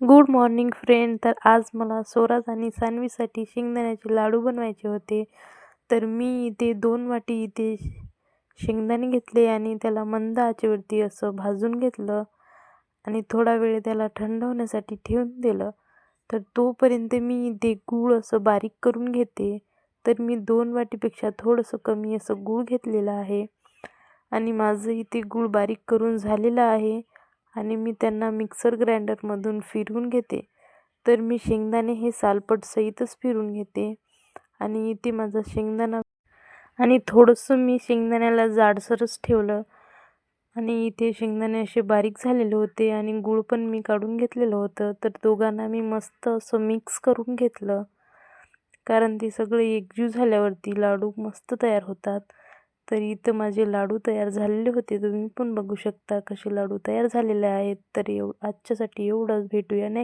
Good morning friend. तर आज मला स्वराज आणि सान्वीसाठी शेंगदाण्याचे लाडू बनवायचे होते. तर मी इथे 2 वाटी इथे शेंगदाणे घेतले आणि त्याला मंद आचेवरती असं भाजून घेतलं आणि थोडा वेळ त्याला थंड होण्यासाठी ठेवून दिलं. तर तोपर्यंत मी इथे गूळ असं बारीक करून घेते. तर मी 2 वाटीपेक्षा थोडंसं कमी असं गूळ घेतलेलं आहे आणि माझं इथे गूळ बारीक करून झालेलं आहे आणि मी त्यांना मिक्सर ग्राइंडरमधून फिरवून घेते. तर मी शेंगदाणे हे सालपटसहितच फिरून घेते आणि इथे माझा शेंगदाणा आणि थोडंसं मी शेंगदाण्याला जाडसरच ठेवलं आणि इथे शेंगदाणे असे बारीक झालेले होते आणि गूळ पण मी काढून घेतलेलं होतं. तर दोघांना मी मस्त असं मिक्स करून घेतलं, कारण ते सगळे एकजीव झाल्यावरती लाडू मस्त तयार होतात. तर इथं माझे लाडू तयार झालेले होते. तुम्ही पण बघू शकता कसे लाडू तयार झालेले आहेत. तर आजच्यासाठी एवढंच. भेटूया नेक्स्ट